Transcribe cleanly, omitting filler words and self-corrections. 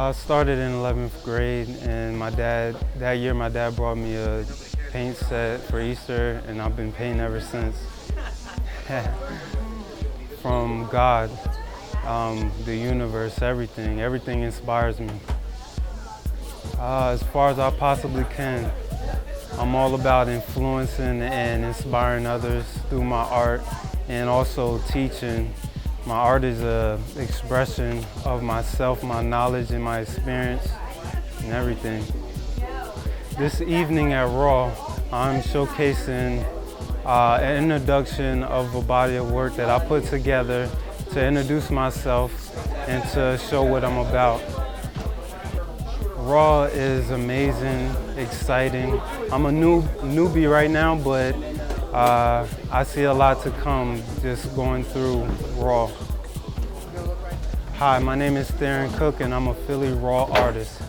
I started in 11th grade, and that year my dad brought me a paint set for Easter, and I've been painting ever since. From God, the universe, everything inspires me. As far as I possibly can. I'm all about influencing and inspiring others through my art, and also teaching. My art is an expression of myself, my knowledge and my experience and everything. This evening at Raw, I'm showcasing an introduction of a body of work that I put together to introduce myself and to show what I'm about. Raw is amazing, exciting. I'm a newbie right now, but I see a lot to come just going through Raw. Hi, my name is Theron and I'm a Philly Raw artist.